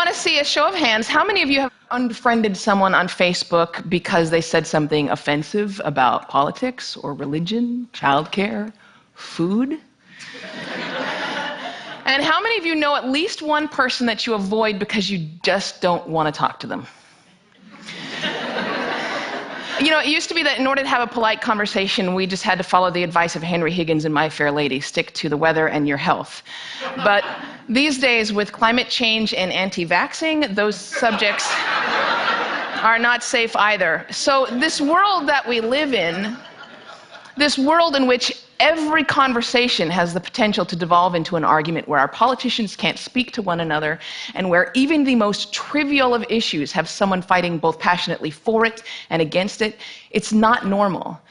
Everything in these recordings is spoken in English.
want to see a show of hands. How many of you have unfriended someone on Facebook because they said something offensive about politics or religion, childcare, food? And how many of you know at least one person that you avoid because you just don't want to talk to them? You know, it used to be that in order to have a polite conversation, we just had to follow the advice of Henry Higgins in My Fair Lady, stick to the weather and your health. But these days, with climate change and anti-vaxxing, those subjects are not safe either. So this world that we live in, this world in which every conversation has the potential to devolve into an argument, where our politicians can't speak to one another, and where even the most trivial of issues have someone fighting both passionately for it and against it, it's not normal.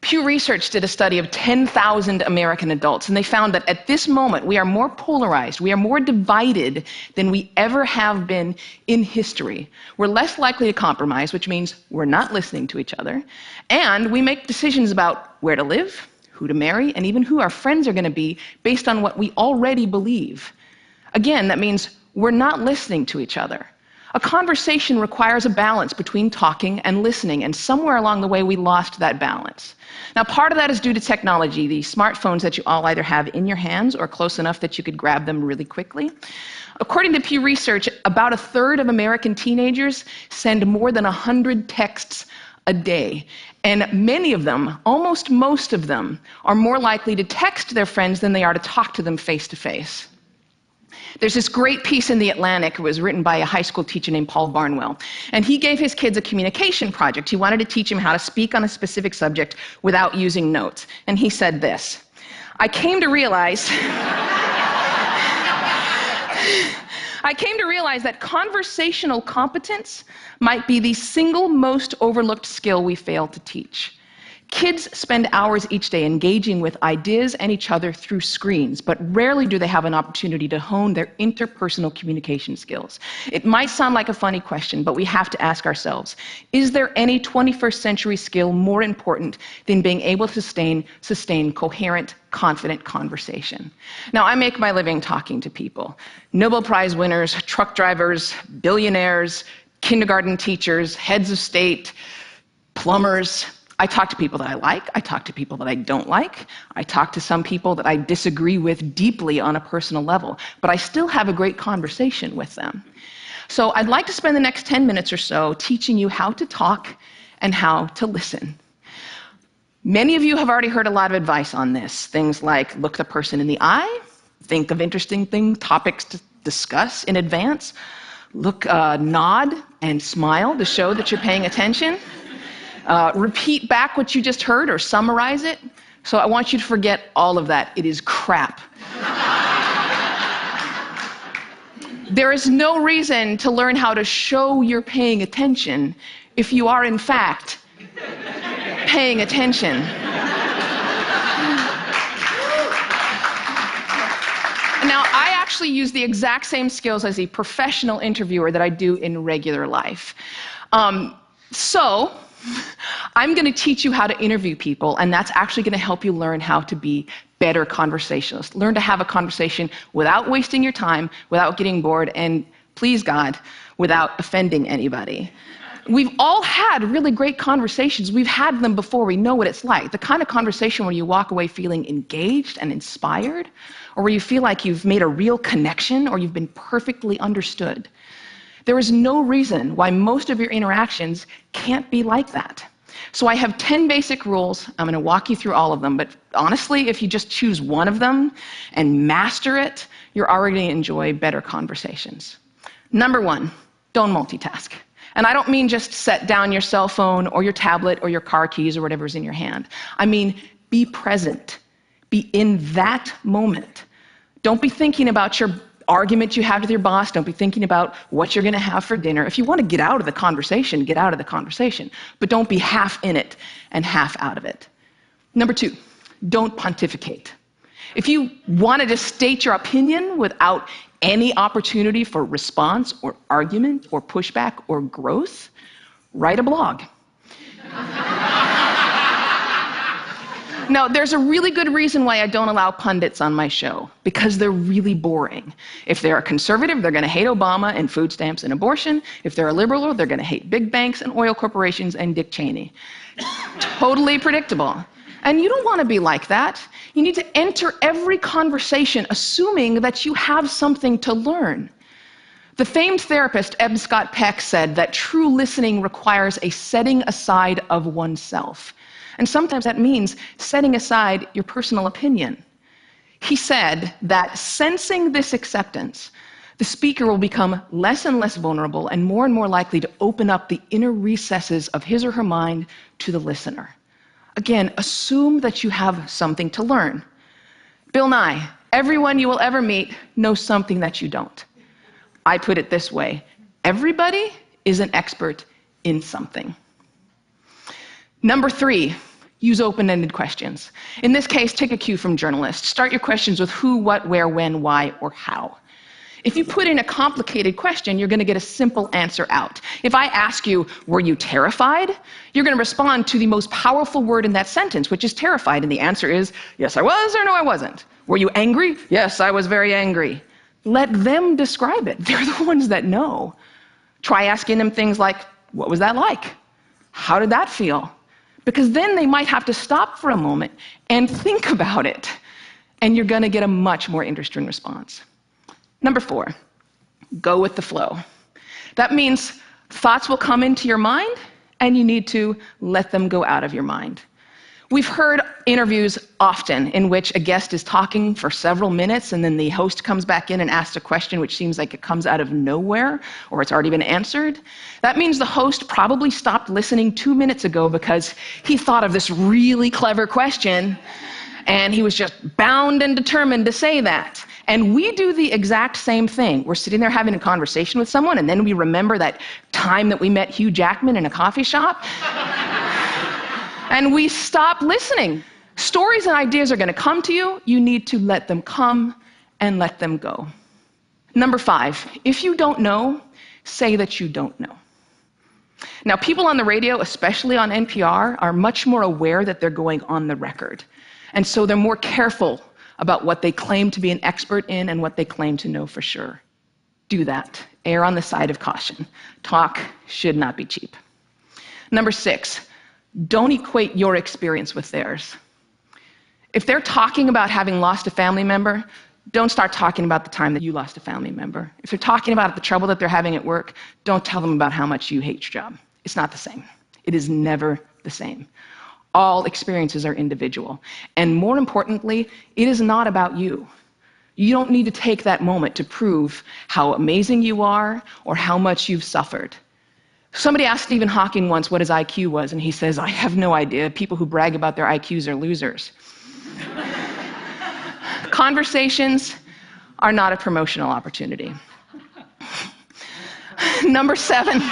Pew Research did a study of 10,000 American adults, and they found that at this moment we are more polarized, we are more divided than we ever have been in history. We're less likely to compromise, which means we're not listening to each other, and we make decisions about where to live, who to marry, and even who our friends are going to be based on what we already believe. Again, that means we're not listening to each other. A conversation requires a balance between talking and listening, and somewhere along the way we lost that balance. Now, part of that is due to technology, the smartphones that you all either have in your hands or close enough that you could grab them really quickly. According to Pew Research, about a third of American teenagers send more than 100 texts a day. And many of them, almost most of them, are more likely to text their friends than they are to talk to them face to face. There's this great piece in The Atlantic. It was written by a high school teacher named Paul Barnwell. And he gave his kids a communication project. He wanted to teach them how to speak on a specific subject without using notes. And he said this: I came to realize that conversational competence might be the single most overlooked skill we fail to teach. Kids spend hours each day engaging with ideas and each other through screens, but rarely do they have an opportunity to hone their interpersonal communication skills. It might sound like a funny question, but we have to ask ourselves, is there any 21st century skill more important than being able to sustain coherent, confident conversation? Now, I make my living talking to people. Nobel Prize winners, truck drivers, billionaires, kindergarten teachers, heads of state, plumbers. I talk to people that I like, I talk to people that I don't like, I talk to some people that I disagree with deeply on a personal level, but I still have a great conversation with them. So I'd like to spend the next 10 minutes or so teaching you how to talk and how to listen. Many of you have already heard a lot of advice on this, things like look the person in the eye, think of interesting topics to discuss in advance, nod and smile to show that you're paying attention. Repeat back what you just heard or summarize it. So I want you to forget all of that. It is crap. There is no reason to learn how to show you're paying attention if you are, in fact, paying attention. Now, I actually use the exact same skills as a professional interviewer that I do in regular life. So I'm going to teach you how to interview people, and that's actually going to help you learn how to be better conversationalists. Learn to have a conversation without wasting your time, without getting bored, and please God, without offending anybody. We've all had really great conversations. We've had them before. We know what it's like. The kind of conversation where you walk away feeling engaged and inspired, or where you feel like you've made a real connection, or you've been perfectly understood. There is no reason why most of your interactions can't be like that. So I have 10 basic rules. I'm going to walk you through all of them, but honestly, if you just choose one of them and master it, you're already going to enjoy better conversations. Number 1, don't multitask. And I don't mean just set down your cell phone or your tablet or your car keys or whatever's in your hand. I mean, be present. Be in that moment. Don't be thinking about your argument you have with your boss. Don't be thinking about what you're going to have for dinner. If you want to get out of the conversation, get out of the conversation. But don't be half in it and half out of it. Number 2, don't pontificate. If you want to just state your opinion without any opportunity for response or argument or pushback or growth, write a blog. No, there's a really good reason why I don't allow pundits on my show, because they're really boring. If they're a conservative, they're going to hate Obama and food stamps and abortion. If they're a liberal, they're going to hate big banks and oil corporations and Dick Cheney. Totally predictable. And you don't want to be like that. You need to enter every conversation assuming that you have something to learn. The famed therapist Eb Scott Peck said that true listening requires a setting aside of oneself. And sometimes that means setting aside your personal opinion. He said that sensing this acceptance, the speaker will become less and less vulnerable and more likely to open up the inner recesses of his or her mind to the listener. Again, assume that you have something to learn. Bill Nye, everyone you will ever meet knows something that you don't. I put it this way: everybody is an expert in something. Number 3, use open-ended questions. In this case, take a cue from journalists. Start your questions with who, what, where, when, why, or how. If you put in a complicated question, you're going to get a simple answer out. If I ask you, were you terrified? You're going to respond to the most powerful word in that sentence, which is terrified, and the answer is, yes, I was, or no, I wasn't. Were you angry? Yes, I was very angry. Let them describe it. They're the ones that know. Try asking them things like, what was that like? How did that feel? Because then they might have to stop for a moment and think about it, and you're going to get a much more interesting response. Number 4, go with the flow. That means thoughts will come into your mind, and you need to let them go out of your mind. We've heard interviews often in which a guest is talking for several minutes, and then the host comes back in and asks a question which seems like it comes out of nowhere, or it's already been answered. That means the host probably stopped listening 2 minutes ago because he thought of this really clever question, and he was just bound and determined to say that. And we do the exact same thing. We're sitting there having a conversation with someone, and then we remember that time that we met Hugh Jackman in a coffee shop. And we stop listening. Stories and ideas are going to come to you. You need to let them come and let them go. Number 5, if you don't know, say that you don't know. Now, people on the radio, especially on NPR, are much more aware that they're going on the record. And so they're more careful about what they claim to be an expert in and what they claim to know for sure. Do that. Err on the side of caution. Talk should not be cheap. Number 6, don't equate your experience with theirs. If they're talking about having lost a family member, don't start talking about the time that you lost a family member. If they're talking about the trouble that they're having at work, don't tell them about how much you hate your job. It's not the same. It is never the same. All experiences are individual. And more importantly, it is not about you. You don't need to take that moment to prove how amazing you are or how much you've suffered. Somebody asked Stephen Hawking once what his IQ was, and he says, I have no idea. People who brag about their IQs are losers. Conversations are not a promotional opportunity. Number 7,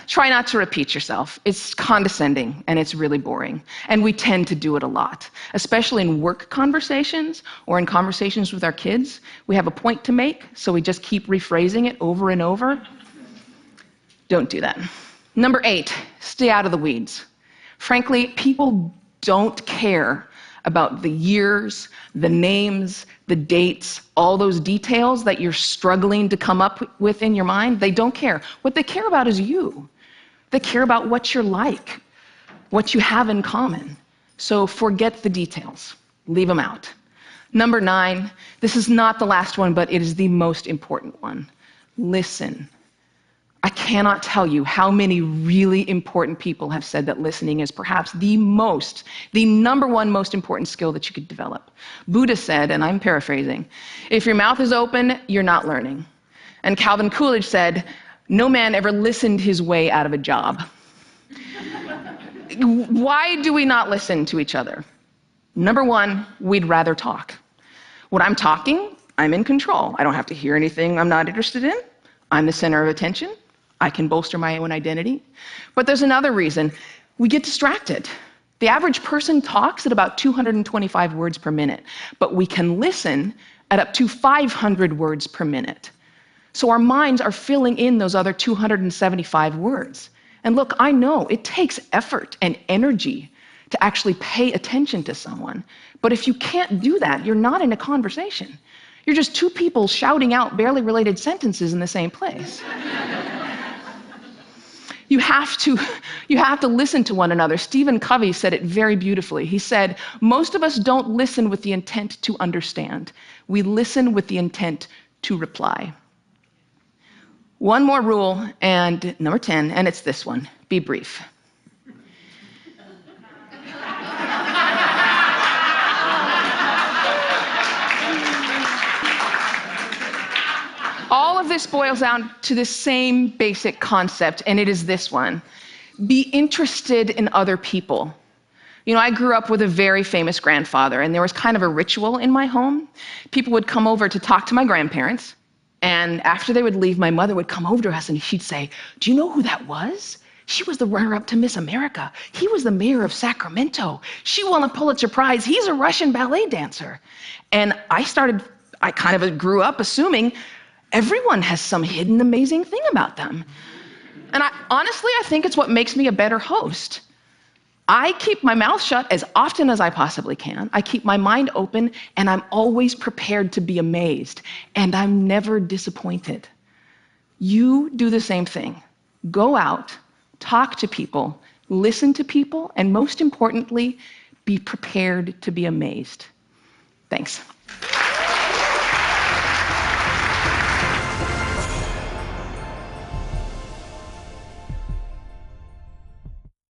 try not to repeat yourself. It's condescending, and it's really boring. And we tend to do it a lot, especially in work conversations or in conversations with our kids. We have a point to make, so we just keep rephrasing it over and over. Don't do that. Number 8, stay out of the weeds. Frankly, people don't care about the years, the names, the dates, all those details that you're struggling to come up with in your mind. They don't care. What they care about is you. They care about what you're like, what you have in common. So forget the details. Leave them out. Number 9, this is not the last one, but it is the most important one. Listen. I cannot tell you how many really important people have said that listening is perhaps the number one most important skill that you could develop. Buddha said, and I'm paraphrasing, if your mouth is open, you're not learning. And Calvin Coolidge said, no man ever listened his way out of a job. Why do we not listen to each other? Number 1, we'd rather talk. When I'm talking, I'm in control. I don't have to hear anything I'm not interested in. I'm the center of attention. I can bolster my own identity. But there's another reason. We get distracted. The average person talks at about 225 words per minute, but we can listen at up to 500 words per minute. So our minds are filling in those other 275 words. And look, I know it takes effort and energy to actually pay attention to someone. But if you can't do that, you're not in a conversation. You're just two people shouting out barely related sentences in the same place. You have to listen to one another. Stephen Covey said it very beautifully. He said, most of us don't listen with the intent to understand. We listen with the intent to reply. One more rule, and number 10, and it's this one: be brief. All of this boils down to the same basic concept, and it is this one: be interested in other people. You know, I grew up with a very famous grandfather, and there was kind of a ritual in my home. People would come over to talk to my grandparents, and after they would leave, my mother would come over to us and she'd say, "Do you know who that was? She was the runner-up to Miss America. He was the mayor of Sacramento. She won a Pulitzer Prize. He's a Russian ballet dancer." And I kind of grew up assuming everyone has some hidden amazing thing about them. And honestly, I think it's what makes me a better host. I keep my mouth shut as often as I possibly can. I keep my mind open, and I'm always prepared to be amazed, and I'm never disappointed. You do the same thing. Go out, talk to people, listen to people, and most importantly, be prepared to be amazed. Thanks.